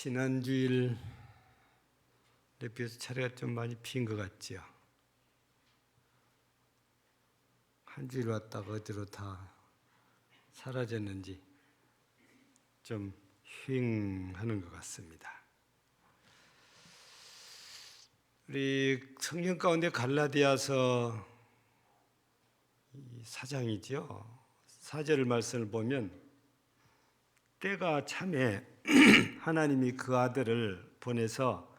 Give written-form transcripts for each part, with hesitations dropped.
지난주일 비해서 차례가 좀 많이 빈 것 같지요. 한 주일 왔다가 어디로 다 사라졌는지 좀 휑하는 것 같습니다. 우리 성경 가운데 갈라디아서 4장이지요. 4절 말씀을 보면 때가 참에 하나님이 그 아들을 보내서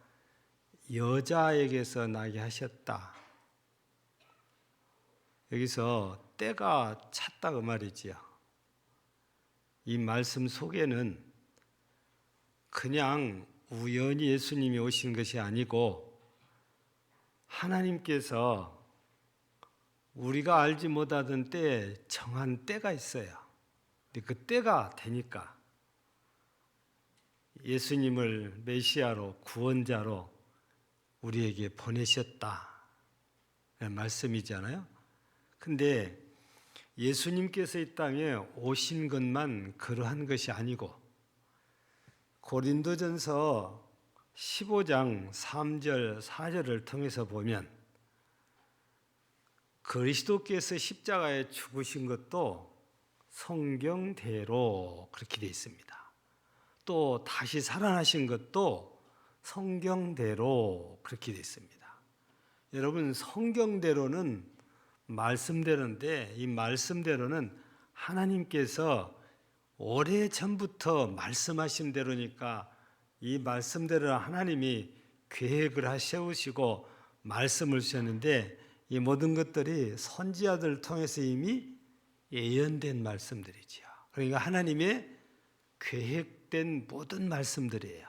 여자에게서 나게 하셨다. 여기서 때가 찼다 그 말이지요. 이 말씀 속에는 그냥 우연히 예수님이 오신 것이 아니고 하나님께서 우리가 알지 못하던 때에 정한 때가 있어요. 근데 그 때가 되니까 예수님을 메시아로 구원자로 우리에게 보내셨다 말씀이잖아요. 근데 예수님께서 이 땅에 오신 것만 그러한 것이 아니고 고린도전서 15장 3절 4절을 통해서 보면 그리스도께서 십자가에 죽으신 것도 성경대로 그렇게 되어 있습니다. 또 다시 살아나신 것도 성경대로 그렇게 되어 있습니다. 여러분, 성경대로는 말씀대로인데 이 말씀대로는 하나님께서 오래전부터 말씀하신 대로니까 이 말씀대로 하나님이 계획을 세우시고 말씀을 주셨는데 이 모든 것들이 선지자들을 통해서 이미 예언된 말씀들이지요. 그러니까 하나님의 계획된 모든 말씀들이에요.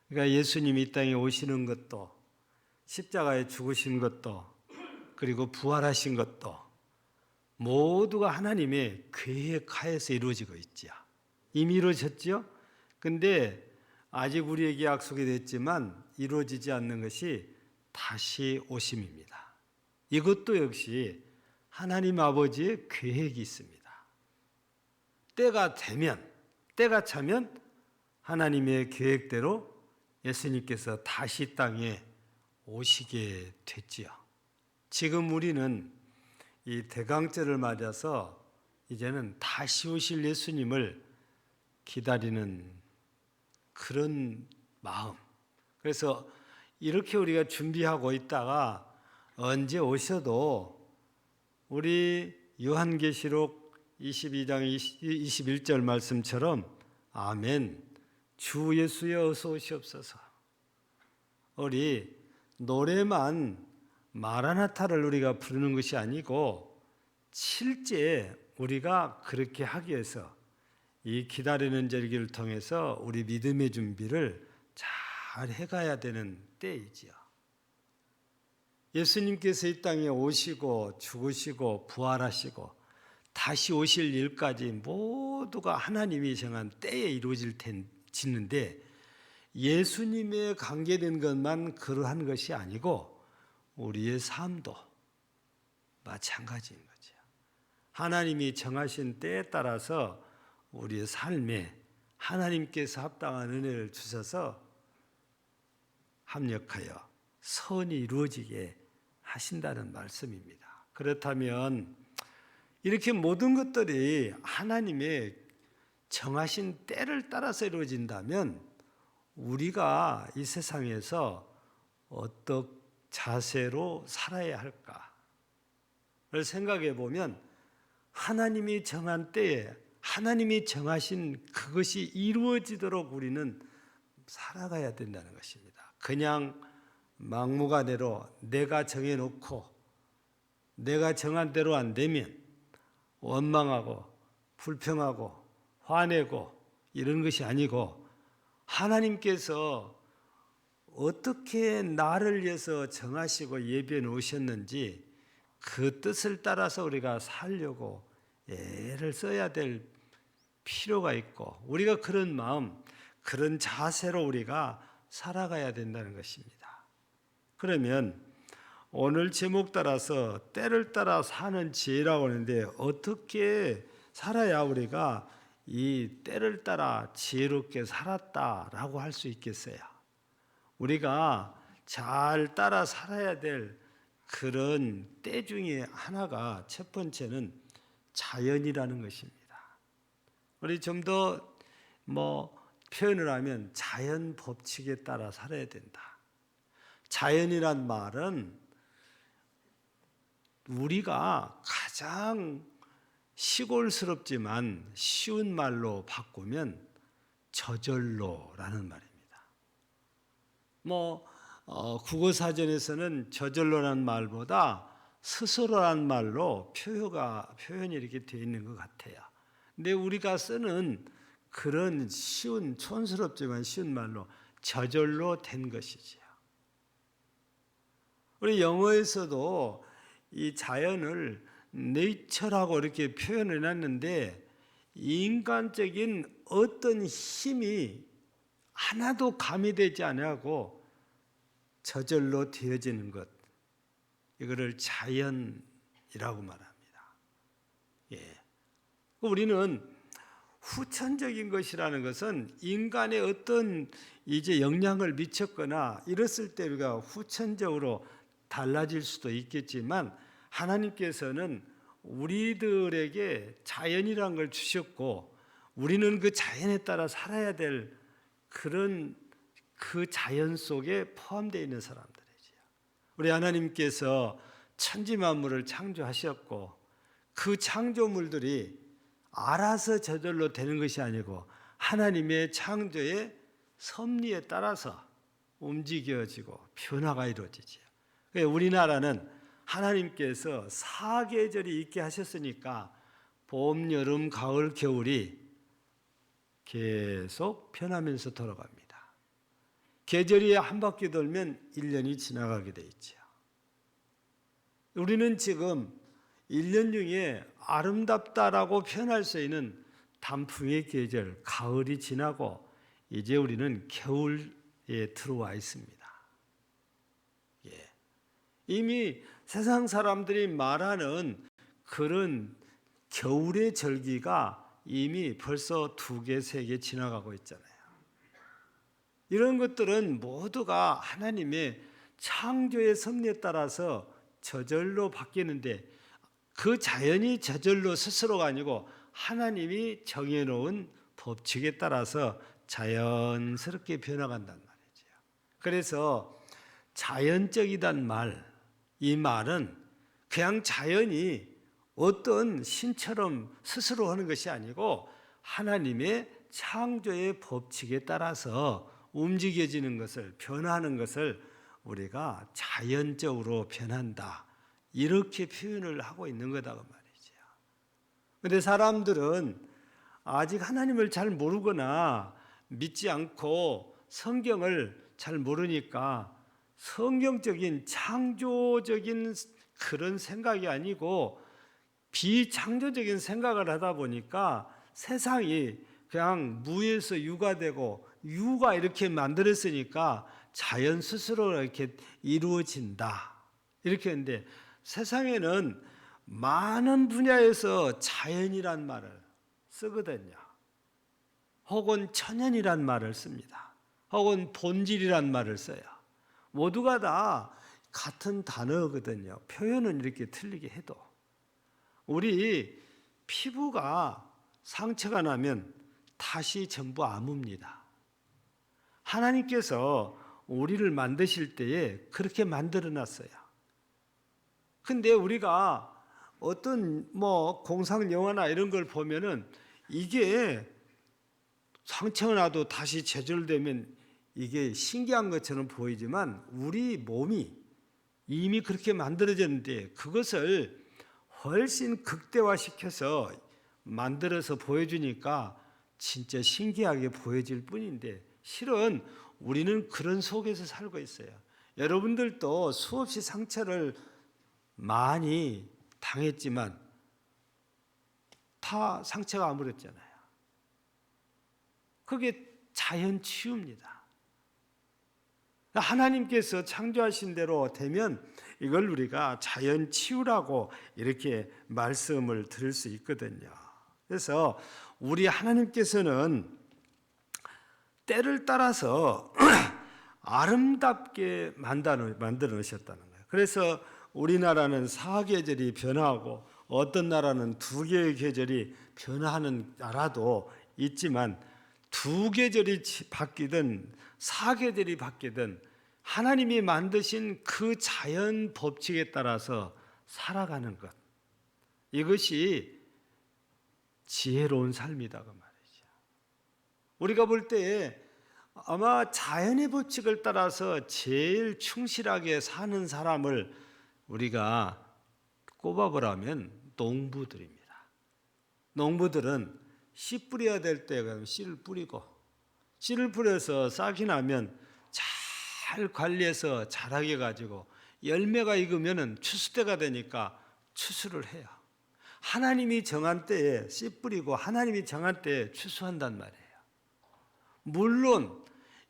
그러니까 예수님이 이 땅에 오시는 것도 십자가에 죽으신 것도 그리고 부활하신 것도 모두가 하나님의 계획하에서 이루어지고 있죠. 이미 이루어졌죠. 근데 아직 우리에게 약속이 됐지만 이루어지지 않는 것이 다시 오심입니다. 이것도 역시 하나님 아버지의 계획이 있습니다. 때가 되면, 때가 차면 하나님의 계획대로 예수님께서 다시 땅에 오시게 됐지요. 지금 우리는 이 대강절을 맞아서 이제는 다시 오실 예수님을 기다리는 그런 마음. 그래서 이렇게 우리가 준비하고 있다가 언제 오셔도 우리 요한계시록 22장 21절 말씀처럼 아멘, 주 예수여 어서 오시옵소서. 우리 노래만 마라나타를 우리가 부르는 것이 아니고 실제 우리가 그렇게 하기 위해서 이 기다리는 절기를 통해서 우리 믿음의 준비를 잘 해가야 되는 때이지요. 예수님께서 이 땅에 오시고 죽으시고 부활하시고 다시 오실 일까지 모두가 하나님이 정한 때에 이루어질 짓는데 예수님에 관계된 것만 그러한 것이 아니고 우리의 삶도 마찬가지인 거죠. 하나님이 정하신 때에 따라서 우리의 삶에 하나님께서 합당한 은혜를 주셔서 합력하여 선이 이루어지게 하신다는 말씀입니다. 그렇다면 이렇게 모든 것들이 하나님의 정하신 때를 따라서 이루어진다면 우리가 이 세상에서 어떤 자세로 살아야 할까를 생각해 보면 하나님이 정한 때에 하나님이 정하신 그것이 이루어지도록 우리는 살아가야 된다는 것입니다. 그냥 막무가내로 내가 정해놓고 내가 정한 대로 안 되면 원망하고 불평하고 화내고 이런 것이 아니고 하나님께서 어떻게 나를 위해서 정하시고 예비해 놓으셨는지 그 뜻을 따라서 우리가 살려고 애를 써야 될 필요가 있고 우리가 그런 마음, 그런 자세로 우리가 살아가야 된다는 것입니다. 그러면 오늘 제목 따라서 때를 따라 사는 지혜라고 하는데 어떻게 살아야 우리가 이 때를 따라 지혜롭게 살았다라고 할 수 있겠어요? 우리가 잘 따라 살아야 될 그런 때 중에 하나가 첫 번째는 자연이라는 것입니다. 우리 좀 더 표현을 하면 자연 법칙에 따라 살아야 된다. 자연이란 말은 우리가 가장 시골스럽지만 쉬운 말로 바꾸면 저절로라는 말입니다. 국어사전에서는 저절로라는 말보다 스스로라는 말로 표현이 이렇게 되어 있는 것 같아요. 근데 우리가 쓰는 그런 쉬운, 촌스럽지만 쉬운 말로 저절로 된 것이지요. 우리 영어에서도 이 자연을 네이처라고 이렇게 표현을 해놨는데 인간적인 어떤 힘이 하나도 가미되지 아니하고 저절로 되어지는 것, 이거를 자연이라고 말합니다. 예. 우리는 후천적인 것이라는 것은 인간의 어떤 이제 영향을 미쳤거나 이랬을 때 우리가 후천적으로 달라질 수도 있겠지만 하나님께서는 우리들에게 자연이라는 걸 주셨고 우리는 그 자연에 따라 살아야 될 그런 그 자연 속에 포함되어 있는 사람들이지요. 우리 하나님께서 천지 만물을 창조하셨고 그 창조물들이 알아서 저절로 되는 것이 아니고 하나님의 창조의 섭리에 따라서 움직여지고 변화가 이루어지지요. 우리나라는 하나님께서 사계절이 있게 하셨으니까 봄, 여름, 가을, 겨울이 계속 변하면서 돌아갑니다. 계절이 한 바퀴 돌면 1년이 지나가게 돼 있죠. 우리는 지금 1년 중에 아름답다라고 표현할 수 있는 단풍의 계절, 가을이 지나고 이제 우리는 겨울에 들어와 있습니다. 예. 이미 세상 사람들이 말하는 그런 겨울의 절기가 이미 벌써 2개, 3개 지나가고 있잖아요. 이런 것들은 모두가 하나님의 창조의 섭리에 따라서 저절로 바뀌는데 그 자연이 저절로 스스로가 아니고 하나님이 정해놓은 법칙에 따라서 자연스럽게 변화간단 말이죠. 그래서 자연적이란 말, 이 말은 그냥 자연이 어떤 신처럼 스스로 하는 것이 아니고 하나님의 창조의 법칙에 따라서 움직여지는 것을, 변하는 것을 우리가 자연적으로 변한다, 이렇게 표현을 하고 있는 거다 그 말이죠. 그런데 사람들은 아직 하나님을 잘 모르거나 믿지 않고 성경을 잘 모르니까 성경적인 창조적인 그런 생각이 아니고 비창조적인 생각을 하다 보니까 세상이 그냥 무에서 유가 되고 유가 이렇게 만들었으니까 자연 스스로 이렇게 이루어진다, 이렇게 했는데 세상에는 많은 분야에서 자연이란 말을 쓰거든요. 혹은 천연이란 말을 씁니다. 혹은 본질이란 말을 써요. 모두가 다 같은 단어거든요. 표현은 이렇게 틀리게 해도. 우리 피부가 상처가 나면 다시 전부 아뭅니다. 하나님께서 우리를 만드실 때에 그렇게 만들어 놨어요. 근데 우리가 어떤 공상 영화나 이런 걸 보면은 이게 상처가 나도 다시 재절되면 이게 신기한 것처럼 보이지만 우리 몸이 이미 그렇게 만들어졌는데 그것을 훨씬 극대화시켜서 만들어서 보여주니까 진짜 신기하게 보여질 뿐인데 실은 우리는 그런 속에서 살고 있어요. 여러분들도 수없이 상처를 많이 당했지만 다 상처가 아물었잖아요. 그게 자연 치유입니다. 하나님께서 창조하신 대로 되면 이걸 우리가 자연 치유라고 이렇게 말씀을 드릴 수 있거든요. 그래서 우리 하나님께서는 때를 따라서 아름답게 만들어 놓으셨다는 거예요. 그래서 우리나라는 사계절이 변화하고 어떤 나라는 두 개의 계절이 변화하는 나라도 있지만 두 계절이 바뀌든 사계절이 바뀌든 하나님이 만드신 그 자연 법칙에 따라서 살아가는 것, 이것이 지혜로운 삶이다 그 말이죠. 우리가 볼 때 아마 자연의 법칙을 따라서 제일 충실하게 사는 사람을 우리가 꼽아보라면 농부들입니다. 농부들은 씨 뿌려야 될 때 씨를 뿌리고, 씨를 뿌려서 싹이 나면 잘 관리해서 자라게 가지고 열매가 익으면 추수 때가 되니까 추수를 해요. 하나님이 정한 때에 씨 뿌리고 하나님이 정한 때에 추수한단 말이에요. 물론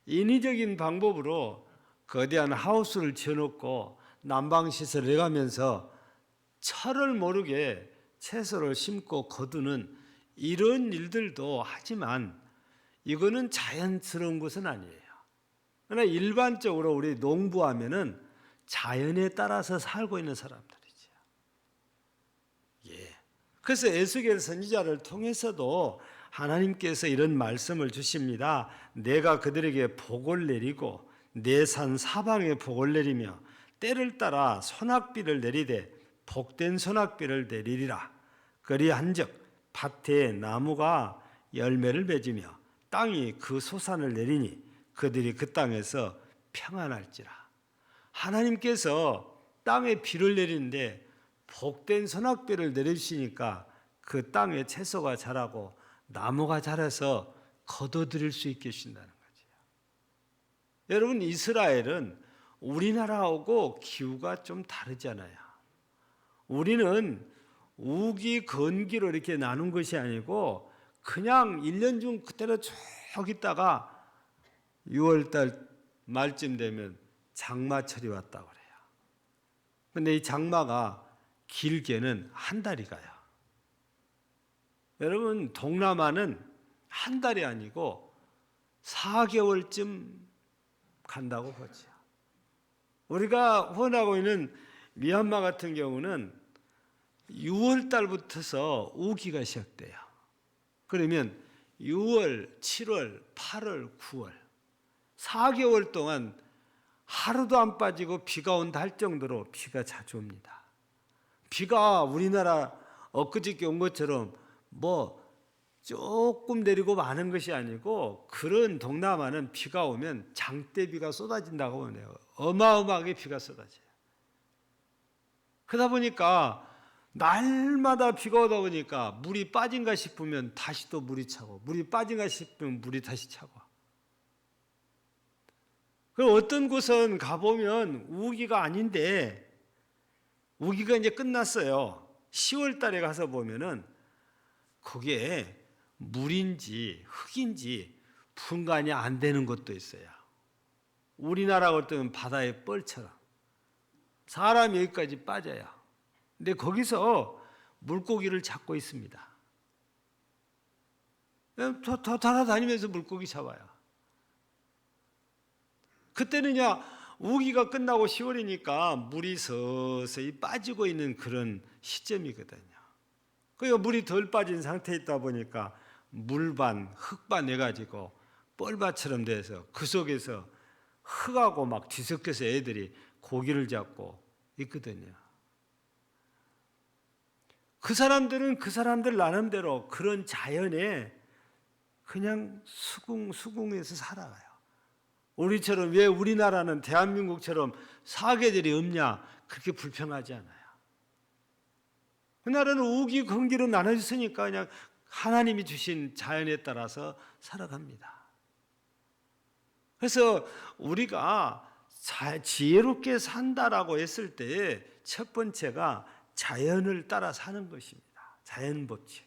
인위적인 방법으로 거대한 하우스를 지어놓고 난방시설을 해가면서 철을 모르게 채소를 심고 거두는 이런 일들도 하지만 이거는 자연스러운 것은 아니에요. 그러나 일반적으로 우리 농부하면은 자연에 따라서 살고 있는 사람들이죠. 예. 그래서 에스겔 선지자를 통해서도 하나님께서 이런 말씀을 주십니다. 내가 그들에게 복을 내리고 내 산 사방에 복을 내리며 때를 따라 소낙비를 내리되 복된 소낙비를 내리리라. 그리한즉 밭에 나무가 열매를 맺으며 땅이 그 소산을 내리니 그들이 그 땅에서 평안할지라. 하나님께서 땅에 비를 내리는데 복된 소낙비를 내리시니까 그 땅에 채소가 자라고 나무가 자라서 거둬들일 수 있게 하신다는 거죠. 여러분, 이스라엘은 우리나라하고 기후가 좀 다르잖아요. 우리는 우기, 건기로 이렇게 나눈 것이 아니고 그냥 1년 중 그대로 쭉 있다가 6월달 말쯤 되면 장마철이 왔다고 그래요. 근데 이 장마가 길게는 한 달이 가요. 여러분, 동남아는 한 달이 아니고 4개월쯤 간다고 보죠. 우리가 후원하고 있는 미얀마 같은 경우는 6월 달부터서 우기가 시작돼요. 그러면 6월, 7월, 8월, 9월 4개월 동안 하루도 안 빠지고 비가 온다 할 정도로 비가 자주 옵니다. 비가 우리나라 엊그저께 온 것처럼 뭐 조금 내리고 마는 것이 아니고 그런 동남아는 비가 오면 장대비가 쏟아진다고 하네요. 어마어마하게 비가 쏟아져요. 그러다 보니까 날마다 비가 오다 보니까 물이 빠진가 싶으면 다시 또 물이 차고 물이 빠진가 싶으면 물이 다시 차고. 그럼 어떤 곳은 가보면 우기가 아닌데 우기가 이제 끝났어요. 10월 달에 가서 보면은 거기에 물인지 흙인지 분간이 안 되는 것도 있어요. 우리나라 같으면 바다의 뻘처럼 사람이 여기까지 빠져요. 근데 거기서 물고기를 잡고 있습니다. 더 돌아다니면서 물고기 잡아요. 그때는야 우기가 끝나고 10월이니까 물이 서서히 빠지고 있는 그런 시점이거든요. 그러니까 물이 덜 빠진 상태에 있다 보니까 물반, 흙반 해가지고 뻘밭처럼 돼서 그 속에서 흙하고 막 뒤섞여서 애들이 고기를 잡고 있거든요. 그 사람들은 그 사람들 나름대로 그런 자연에 그냥 수긍해서 살아가요. 우리처럼 왜 우리나라는 대한민국처럼 사계절이 없냐 그렇게 불평하지 않아요. 그 나라는 우기, 건기로 나눠졌으니까 그냥 하나님이 주신 자연에 따라서 살아갑니다. 그래서 우리가 지혜롭게 산다라고 했을 때 첫 번째가 자연을 따라 사는 것입니다. 자연 법칙.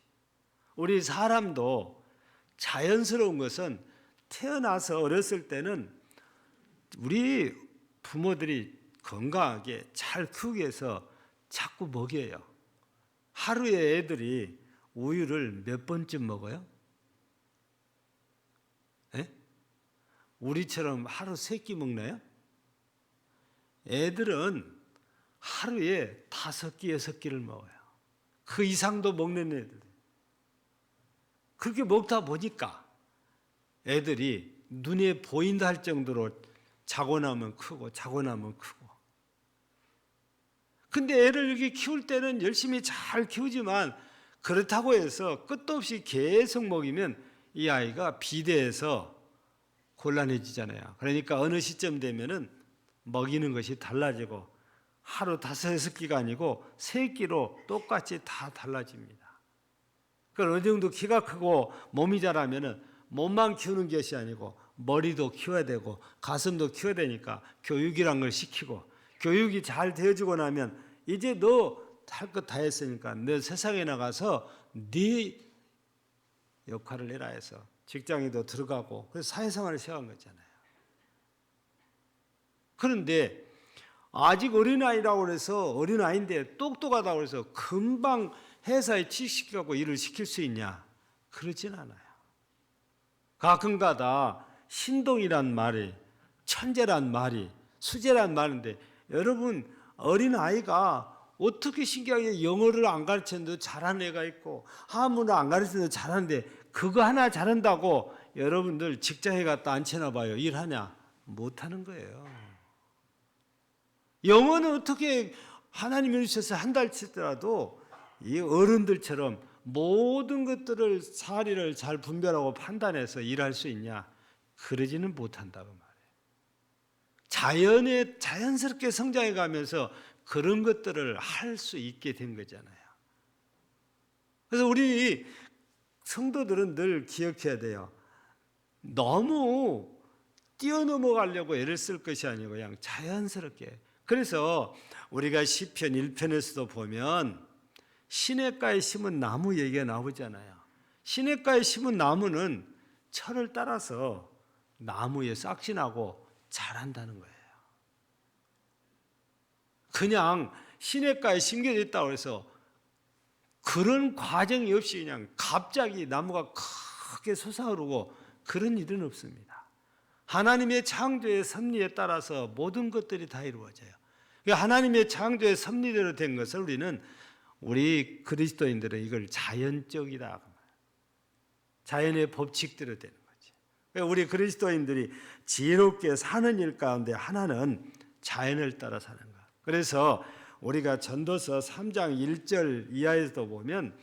우리 사람도 자연스러운 것은 태어나서 어렸을 때는 우리 부모들이 건강하게 잘 키우기 위해서 자꾸 먹여요. 하루에 애들이 우유를 몇 번쯤 먹어요? 에? 우리처럼 하루 3끼 먹나요? 애들은 하루에 5끼, 6끼를 먹어요. 그 이상도 먹는 애들. 그렇게 먹다 보니까 애들이 눈에 보인다 할 정도로 자고 나면 크고 자고 나면 크고. 근데 애를 이렇게 키울 때는 열심히 잘 키우지만 그렇다고 해서 끝도 없이 계속 먹이면 이 아이가 비대해서 곤란해지잖아요. 그러니까 어느 시점 되면은 먹이는 것이 달라지고 하루 5, 6끼가 아니고 3끼로 똑같이 다 달라집니다. 그러니까 어느 정도 키가 크고 몸이 자라면은 몸만 키우는 것이 아니고 머리도 키워야 되고 가슴도 키워야 되니까 교육이란 걸 시키고, 교육이 잘 되어지고 나면 이제 너 할 것 다 했으니까 너 세상에 나가서 네 역할을 해라 해서 직장에도 들어가고 그래서 사회생활을 시작한 거잖아요. 그런데 아직 어린아이라고 해서 어린아이인데 똑똑하다고 해서 금방 회사에 취직시키고 일을 시킬 수 있냐? 그러진 않아요. 가끔가다 신동이란 말이, 천재란 말이, 수재란 말인데 여러분 어린아이가 어떻게 신기하게 영어를 안 가르쳤는데 잘하는 애가 있고 한문을 안 가르쳤는데 잘하는데 그거 하나 잘한다고 여러분들 직장에 갔다 앉혀놔 봐요. 일하냐? 못하는 거예요. 영어는 어떻게 하나님이 주셔서 한 달 치더라도 이 어른들처럼 모든 것들을 사리를 잘 분별하고 판단해서 일할 수 있냐? 그러지는 못한다고 말해요. 자연스럽게 성장해 가면서 그런 것들을 할 수 있게 된 거잖아요. 그래서 우리 성도들은 늘 기억해야 돼요. 너무 뛰어넘어가려고 애를 쓸 것이 아니고 그냥 자연스럽게. 그래서 우리가 시편 1편에서도 보면 시냇가에 심은 나무 얘기가 나오잖아요. 시냇가에 심은 나무는 철을 따라서 나무에 싹이 나고 자란다는 거예요. 그냥 시냇가에 심겨져 있다고 해서 그런 과정이 없이 그냥 갑자기 나무가 크게 솟아오르고 그런 일은 없습니다. 하나님의 창조의 섭리에 따라서 모든 것들이 다 이루어져요. 하나님의 창조의 섭리대로 된 것을 우리 그리스도인들은 이걸 자연적이다. 자연의 법칙대로 되는 거죠. 우리 그리스도인들이 지혜롭게 사는 일 가운데 하나는 자연을 따라 사는 것. 그래서 우리가 전도서 3장 1절 이하에서도 보면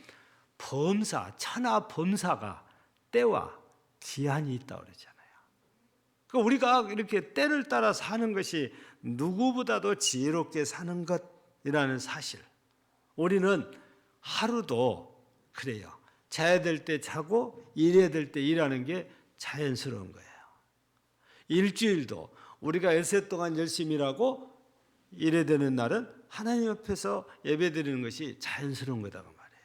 천하 범사가 때와 기한이 있다고 그러잖아요. 그러니까 우리가 이렇게 때를 따라 사는 것이 누구보다도 지혜롭게 사는 것이라는 사실. 우리는 하루도 그래요. 자야 될 때 자고 일해야 될 때 일하는 게 자연스러운 거예요. 일주일도 우리가 일세 동안 열심히 일하고 일해야 되는 날은 하나님 앞에서 예배드리는 것이 자연스러운 거다고 말해요.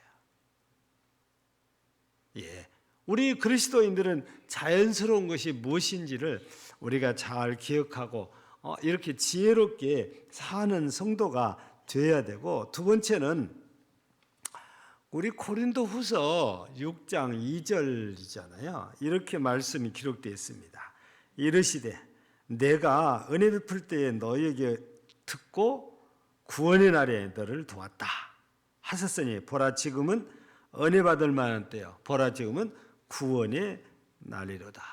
예, 우리 그리스도인들은 자연스러운 것이 무엇인지를 우리가 잘 기억하고 이렇게 지혜롭게 사는 성도가 되어야 되고, 두 번째는 우리 고린도 후서 6장 2절이잖아요. 이렇게 말씀이 기록되어 있습니다. 이르시되 내가 은혜 베풀 때에 너에게 듣고 구원의 날에 너를 도왔다 하셨으니 보라 지금은 은혜 받을 만한 때요 보라 지금은 구원의 날이로다.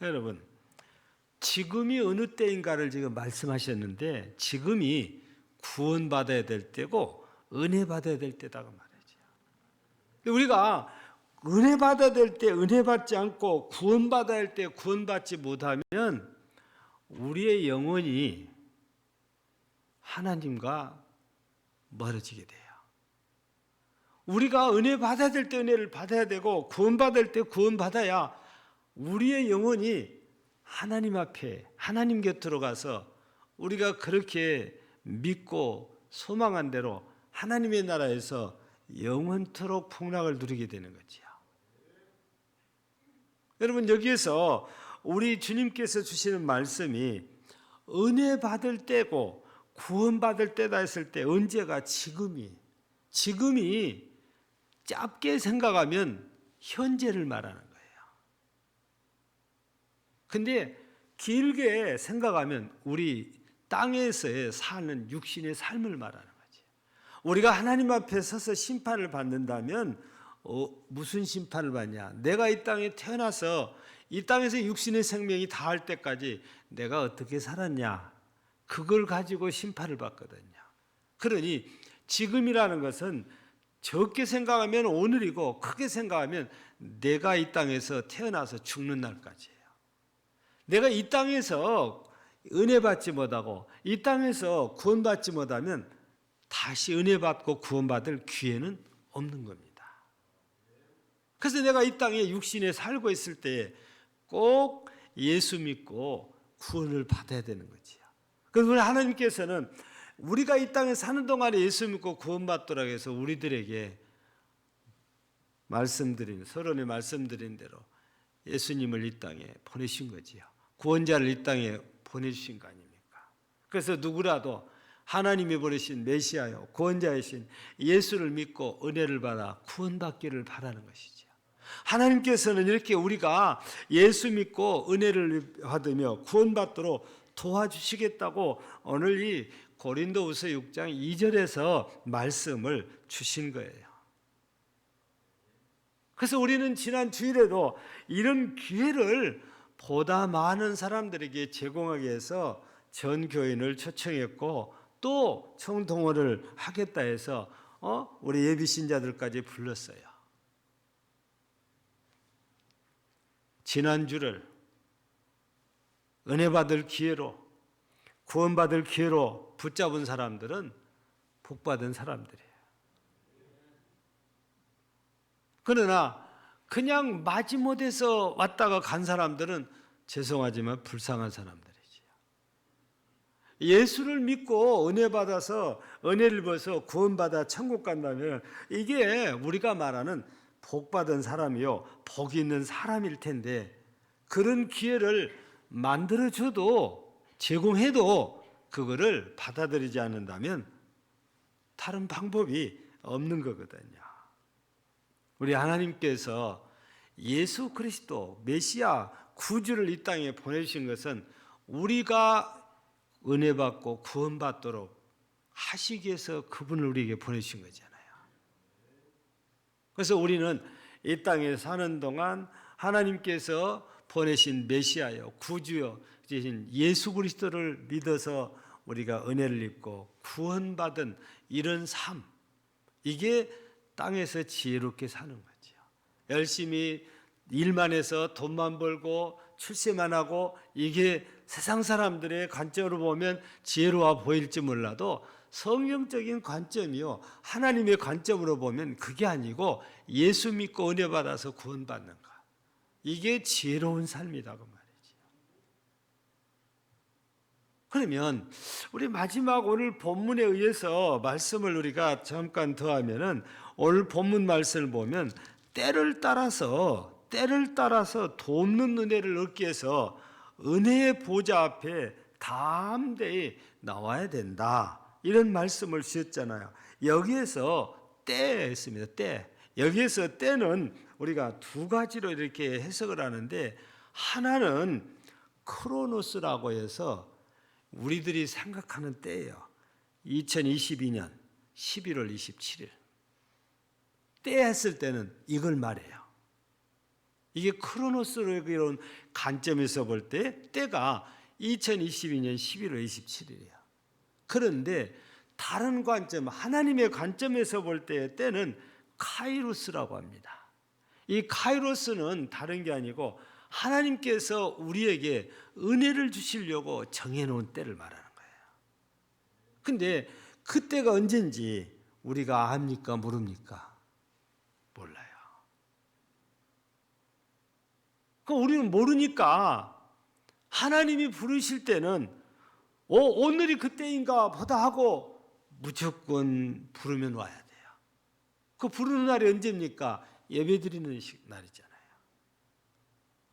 여러분 지금이 어느 때인가를 지금 말씀하셨는데 지금이 구원받아야 될 때고 은혜 받아야 될 때다고 말이죠. 우리가 은혜 받아야 될 때 은혜 받지 않고 구원받아야 할 때 구원받지 못하면 우리의 영혼이 하나님과 멀어지게 돼요. 우리가 은혜 받아야 될 때 은혜를 받아야 되고 구원받을 때 구원받아야 우리의 영혼이 하나님 앞에 하나님 곁으로 가서 우리가 그렇게 믿고 소망한 대로 하나님의 나라에서 영원토록 풍락을 누리게 되는 거지요. 여러분 여기에서 우리 주님께서 주시는 말씀이 은혜 받을 때고 구원받을 때다 했을 때 언제가 지금이 짧게 생각하면 현재를 말하는 거예요. 근데 길게 생각하면 우리 땅에서의 사는 육신의 삶을 말하는 거지. 우리가 하나님 앞에 서서 심판을 받는다면 무슨 심판을 받냐? 내가 이 땅에 태어나서 이 땅에서 육신의 생명이 다할 때까지 내가 어떻게 살았냐? 그걸 가지고 심판을 받거든요. 그러니 지금이라는 것은 적게 생각하면 오늘이고 크게 생각하면 내가 이 땅에서 태어나서 죽는 날까지예요. 내가 이 땅에서 은혜 받지 못하고 이 땅에서 구원받지 못하면 다시 은혜 받고 구원받을 기회는 없는 겁니다. 그래서 내가 이 땅에 육신에 살고 있을 때 꼭 예수 믿고 구원을 받아야 되는 거지요. 그래서 하나님께서는 우리가 이 땅에 사는 동안에 예수 믿고 구원받도록 해서 우리들에게 서론에 말씀드린 대로 예수님을 이 땅에 보내신 거지요. 구원자를 이 땅에 보내주신 거 아닙니까? 그래서 누구라도 하나님이 보내신 메시아요 구원자이신 예수를 믿고 은혜를 받아 구원받기를 바라는 것이죠. 하나님께서는 이렇게 우리가 예수 믿고 은혜를 받으며 구원받도록 도와주시겠다고 오늘 이 고린도후서 6장 2절에서 말씀을 주신 거예요. 그래서 우리는 지난 주일에도 이런 기회를 보다 많은 사람들에게 제공하기 위해서 전 교인을 초청했고 또 총동원을 하겠다 해서 우리 예비 신자들까지 불렀어요. 지난주를 은혜 받을 기회로 구원받을 기회로 붙잡은 사람들은 복받은 사람들이에요. 그러나 그냥 마지못해서 왔다가 간 사람들은 죄송하지만 불쌍한 사람들이지요. 예수를 믿고 은혜 받아서 은혜를 입어서 구원받아 천국 간다면 이게 우리가 말하는 복받은 사람이요 복 있는 사람일 텐데 그런 기회를 만들어줘도 제공해도 그거를 받아들이지 않는다면 다른 방법이 없는 거거든요. 우리 하나님께서 예수 그리스도 메시아 구주를 이 땅에 보내주신 것은 우리가 은혜 받고 구원받도록 하시기 위해서 그분을 우리에게 보내주신 거잖아요. 그래서 우리는 이 땅에 사는 동안 하나님께서 보내신 메시아요 구주요 예수 그리스도를 믿어서 우리가 은혜를 입고 구원받은 이런 삶, 이게 땅에서 지혜롭게 사는 거죠. 열심히 일만 해서 돈만 벌고 출세만 하고 이게 세상 사람들의 관점으로 보면 지혜로워 보일지 몰라도 성경적인 관점이요 하나님의 관점으로 보면 그게 아니고 예수 믿고 은혜 받아서 구원받는 것, 이게 지혜로운 삶이라고 말이죠. 그러면 우리 마지막 오늘 본문에 의해서 말씀을 우리가 잠깐 더하면은 오늘 본문 말씀을 보면 때를 따라서 돕는 은혜를 얻기 위해서 은혜의 보좌 앞에 담대히 나와야 된다, 이런 말씀을 주셨잖아요. 여기에서 때 했습니다. 때. 여기에서 때는 우리가 두 가지로 이렇게 해석을 하는데, 하나는 크로노스라고 해서 우리들이 생각하는 때예요. 2022년 11월 27일 때 했을 때는 이걸 말해요. 이게 크로노스로 이런 관점에서 볼 때 때가 2022년 11월 27일이에요. 그런데 다른 관점, 하나님의 관점에서 볼 때의 때는 카이로스라고 합니다. 이 카이로스는 다른 게 아니고 하나님께서 우리에게 은혜를 주시려고 정해놓은 때를 말하는 거예요. 근데 그 때가 언젠지 우리가 압니까 모릅니까? 몰라요. 그럼 우리는 모르니까 하나님이 부르실 때는 오늘이 그때인가 보다 하고 무조건 부르면 와야 돼요. 그 부르는 날이 언제입니까? 예배드리는 날이잖아요.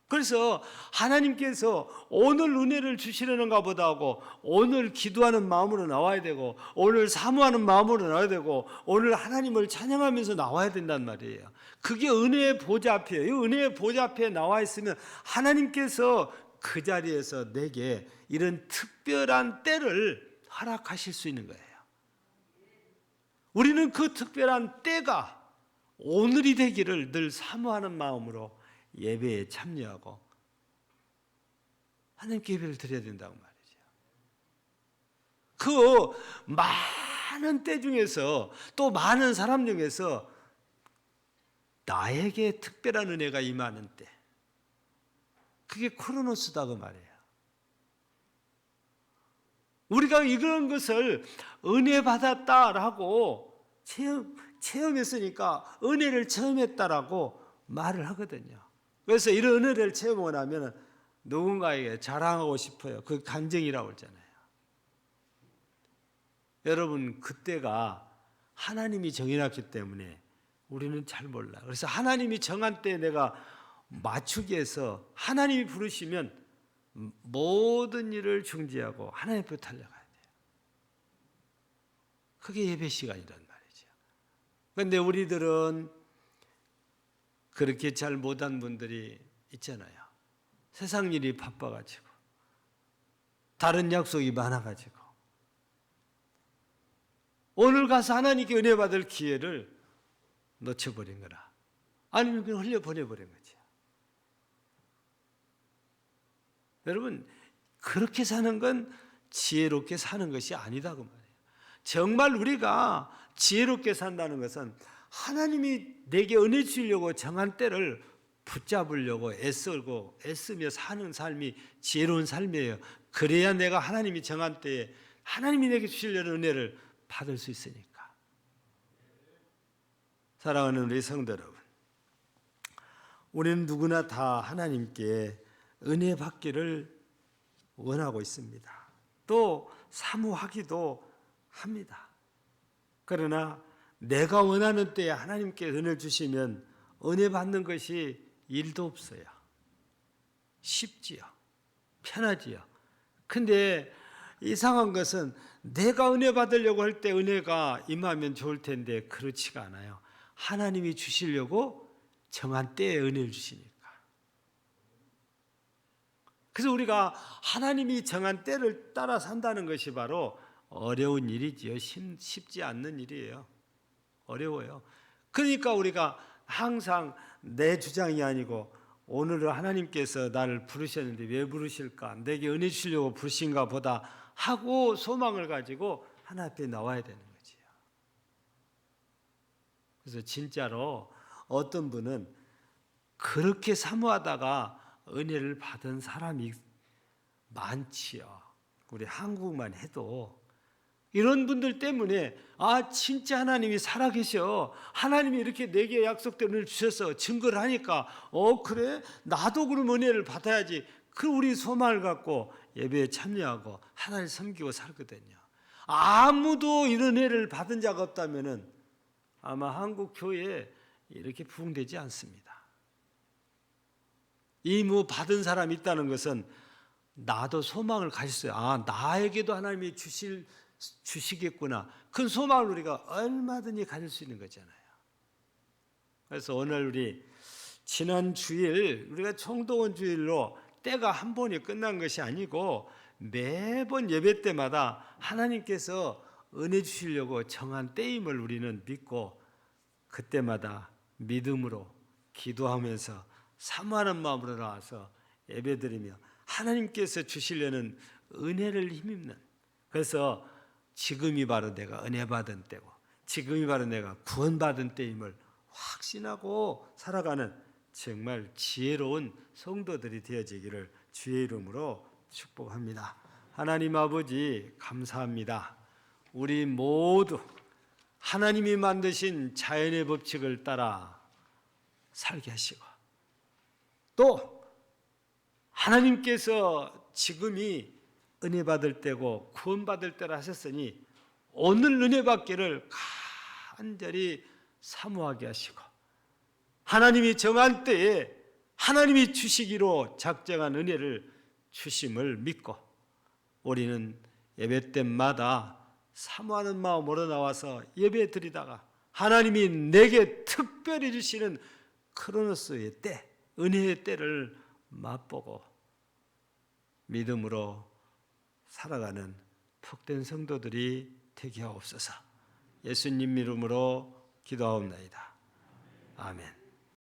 그래서 하나님께서 오늘 은혜를 주시려는가 보다 하고 오늘 기도하는 마음으로 나와야 되고 오늘 사모하는 마음으로 나와야 되고 오늘 하나님을 찬양하면서 나와야 된단 말이에요. 그게 은혜의 보좌 앞이에요. 이 은혜의 보좌 앞에 나와 있으면 하나님께서 그 자리에서 내게 이런 특별한 때를 허락하실 수 있는 거예요. 우리는 그 특별한 때가 오늘이 되기를 늘 사모하는 마음으로 예배에 참여하고 하나님께 예배를 드려야 된다고 말이죠. 그 많은 때 중에서 또 많은 사람 중에서 나에게 특별한 은혜가 임하는 때, 그게 크로노스다 그 말이에요. 우리가 이런 것을 은혜 받았다라고 체험했으니까 은혜를 체험했다라고 말을 하거든요. 그래서 이런 은혜를 체험하고 나면 누군가에게 자랑하고 싶어요. 그 간증이라고 그러잖아요. 여러분, 그때가 하나님이 정해놨기 때문에 우리는 잘 몰라요. 그래서 하나님이 정한 때에 내가 맞추기 위해서 하나님이 부르시면 모든 일을 중지하고 하나님 앞에 달려가야 돼요. 그게 예배 시간이란 말이죠. 그런데 우리들은 그렇게 잘 못한 분들이 있잖아요. 세상 일이 바빠가지고 다른 약속이 많아가지고 오늘 가서 하나님께 은혜 받을 기회를 놓쳐버린 거라. 아니면 그냥 흘려보내버린 거지. 여러분, 그렇게 사는 건 지혜롭게 사는 것이 아니다 그 말이에요. 정말 우리가 지혜롭게 산다는 것은 하나님이 내게 은혜 주려고 정한 때를 붙잡으려고 애쓰며 사는 삶이 지혜로운 삶이에요. 그래야 내가 하나님이 정한 때에 하나님이 내게 주시려는 은혜를 받을 수 있으니까. 사랑하는 우리 성도 여러분, 우리는 누구나 다 하나님께 은혜 받기를 원하고 있습니다. 또 사모하기도 합니다. 그러나 내가 원하는 때에 하나님께 은혜를 주시면 은혜 받는 것이 일도 없어요. 쉽지요. 편하지요. 근데 이상한 것은 내가 은혜 받으려고 할 때 은혜가 임하면 좋을 텐데 그렇지가 않아요. 하나님이 주시려고 정한 때에 은혜를 주시니까. 그래서 우리가 하나님이 정한 때를 따라 산다는 것이 바로 어려운 일이지요. 쉽지 않는 일이에요. 어려워요. 그러니까 우리가 항상 내 주장이 아니고 오늘은 하나님께서 나를 부르셨는데 왜 부르실까? 내게 은혜 주시려고 부르신가 보다 하고 소망을 가지고 하나님 앞에 나와야 되는 거지요. 그래서 진짜로 어떤 분은 그렇게 사모하다가 은혜를 받은 사람이 많지요. 우리 한국만 해도 이런 분들 때문에 진짜 하나님이 살아계셔. 하나님이 이렇게 내게 약속된 은혜를 주셔서 증거를 하니까 그래? 나도 그럼 은혜를 받아야지. 그 우리 소망을 갖고 예배에 참여하고 하나님을 섬기고 살거든요. 아무도 이런 은혜를 받은 자가 없다면은 아마 한국 교회에 이렇게 부흥되지 않습니다. 이 받은 사람이 있다는 것은 나도 소망을 가졌어요. 나에게도 하나님이 주시겠구나. 그 소망을 우리가 얼마든지 가질 수 있는 거잖아요. 그래서 오늘 우리 지난 주일 우리가 총동원 주일로 때가 한 번이 끝난 것이 아니고 매번 예배 때마다 하나님께서 은혜 주시려고 정한 때임을 우리는 믿고 그때마다 믿음으로 기도하면서 사모하는 마음으로 나와서 예배드리며 하나님께서 주시려는 은혜를 힘입는, 그래서 지금이 바로 내가 은혜 받은 때고 지금이 바로 내가 구원받은 때임을 확신하고 살아가는 정말 지혜로운 성도들이 되어지기를 주의 이름으로 축복합니다. 하나님 아버지 감사합니다. 우리 모두 하나님이 만드신 자연의 법칙을 따라 살게 하시고 또 하나님께서 지금이 은혜 받을 때고 구원 받을 때라 하셨으니 오늘 은혜 받기를 간절히 사모하게 하시고 하나님이 정한 때에 하나님이 주시기로 작정한 은혜를 주심을 믿고 우리는 예배 때마다 사모하는 마음으로 나와서 예배 드리다가 하나님이 내게 특별히 주시는 크로노스의 때, 은혜의 때를 맛보고 믿음으로 살아가는 복된 성도들이 되게 하옵소서. 예수님 이름으로 기도하옵나이다. 아멘.